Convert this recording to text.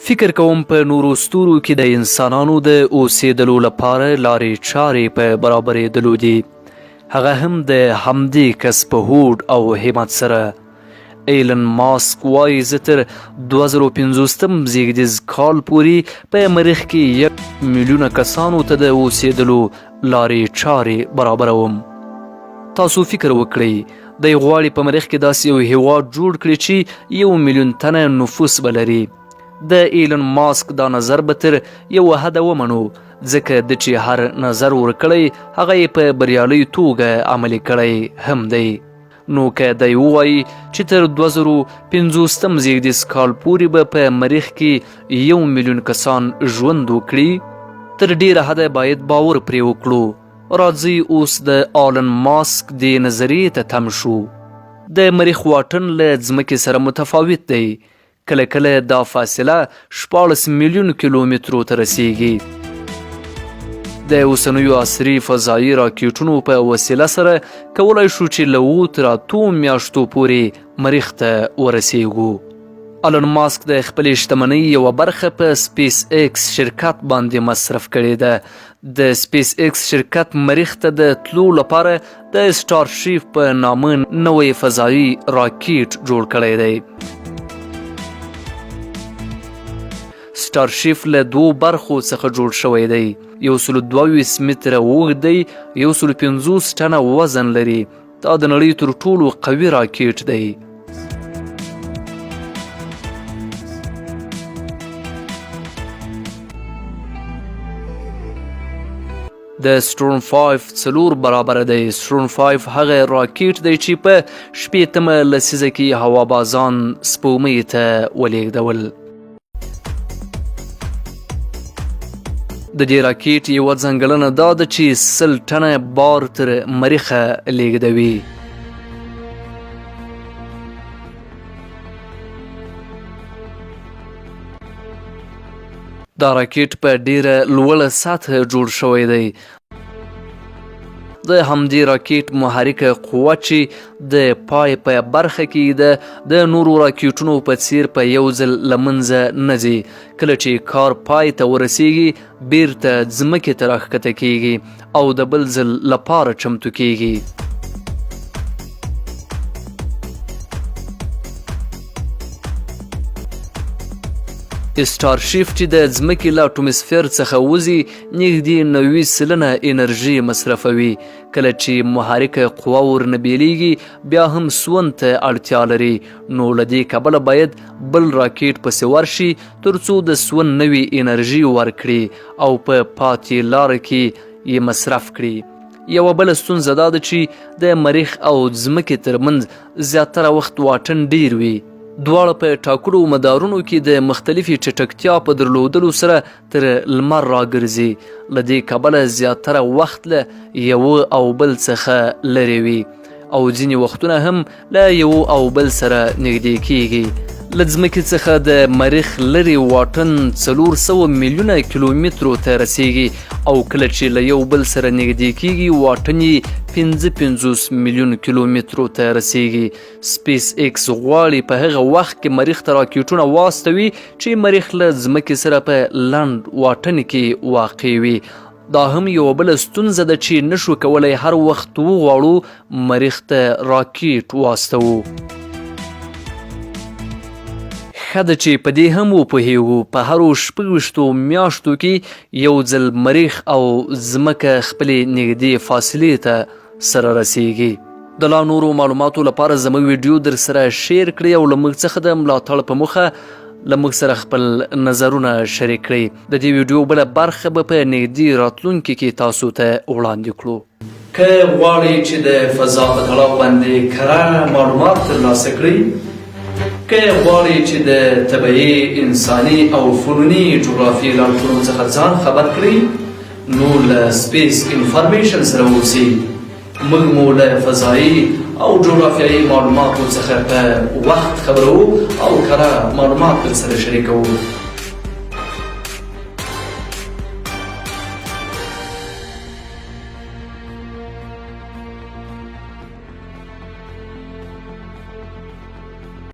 فکر کوم په نورو ستورو کې د انسانانو د اوسېدلو لپاره لارې چارې په برابرېدلو دي، هغه هم د همدې کس په هوډ او همت سره. ایلن ماسک وایي زه تر 2050 زیږدیز کال پورې په مریخ کې 1 میلیونه کسانو ته د اوسېدلو لارې چارې برابروم. تاسو فکر وکړئ، دی غواړي په مریخ کې داسې یو هیواد جوړ کړي چې 1 میلیون تنه نفوس ولري. د ایلن ماسک دا نظر به تر یو حده ومنو، ځکه د چې هر نظر ورکړی هغه یې په بریالۍ توګه عملي کړی هم دی. نو که دی ووایي چې تر 2050 زیږدیز کال پورې به په مریخ کې 1 میلیون کسان ژوند وکړي، تر ډیره حده باید باور پرې وکړو. راځئ اوس د ایلن ماسک دې نظریې ته تم شو. د مریخ واټن له ځمکې سره متفاوت دی. کله کله دا فاصله 14 میلیون کیلومترو ته رسیږي. د اوسنیو عصري فضایي راکېټونو په وسیله سره کولی شو چې له 7 تر 8 میاشتو پورې مریخ ته ورسیږو. ایلن ماسک د خپلې شتمنۍ یوه برخه په سپیس ایکس شرکت باندې مصرف کړې ده. د سپیس ایکس شرکت مریخ ته د تلو لپاره د سټارشیپ په نامه نوی فضایي راکېټ جوړ کړی دی. سټارشیپ له 2 برخو څخه جوړ شوی دی. 122 متره اوږد دی، 150 ټنه وزن لري. دا د نړۍ تر ټولو قوي راکېټ دی. د سټورم 5 4 برابر دی. سټورم 5 هغه راکېټ دی چې په 18مه لسیزه کې هوابازان سپوږمۍ ته ولېږدول. د دې راکېټ یوه ځانګړنه دا ده چې 100 ټنه بار تر مریخه لیږدوي. دا راکېټ په ډیره لوړه سطح جوړ شوی دی. د همدې راکېټ محرکه قوه چې د پای په برخه کې د نورو راکېټونو په څیر په یو ځل له منځه نه ځي. کله چې کار پای ته ورسیږي بیرته ځمکې ته راښکته کیږي او د بل ځل لپاره چمتو کیږي. سټارشیپ چې د ځمکې له اټومسفیر څخه وځي نږدې 90% انرژي مصرفوي. کله چې محرکه قوه ورنه بیلیږي بیا هم سون ته اړتیا لري، نو له دې کبله باید بل راکېټ پسې ورشي تر څو د سون نوې انرژي ورکړي او په پاتې لاره کې یې مصرف کړي. یوه بله ستونزه دا ده چې د مریخ او ځمکې ترمنځ زیاتره وخت واټن ډیر وي. دواړه په ټاکلو مدارونو کې د مختلفې چټکتیا په درلودلو سره تر لمر راګرځي. له دې کبله زیاتره وخت له یوه او بل څخه لرې وي او ځینې وختونه هم له یو او بل سره نږدې کیږي. له ځمکې څخه د مریخ لرې واټن 400 میلیونه کیلومترو ته رسیږي او کله چې له یو بل سره نږدې کیږي واټن یې 55 میلیون کیلومترو ته رسیږي. سپیس ایکس غواړي په هغه وخت کې مریخ ته راکېټونه واستوي چې مریخ له ځمکې سره په لنډ واټن کې واقع وي. دا هم یوه بله ستونزه ده چې نشو کولی هر وخت وغواړو مریخ ته راکېټ واستوو. ښه ده چې په دې هم وپوهیږو، په هرو 26 میاشتو کې یو ځل مریخ او ځمکه خپلې نږدې فاصلې ته سره رسیږي. د لا نورو معلوماتو لپاره زموږ ویډیو در سره شیر کړئ او له موږ څخه د ملاتړ په موخه له موږ سره خپل نظرونه شریک کړئ. د دې ویډیو بله برخه به په نږدې راتلونکي کې تاسو ته وړاندې کړو. که غواړئ چې د فضا په تړاو باندې کره معلومات ترلاسه کړئ، که غواړئ چې د طبیعي، انساني او فنوني جغرافیې له اړخونو څخه ځان خبر کړئ، نو له سپیس انفارمیشن سره اوسئ. موږ مو له فضایي او جغرافیایي معلوماتو څخه په وخت خبرو او کره معلومات در سره شریکوو.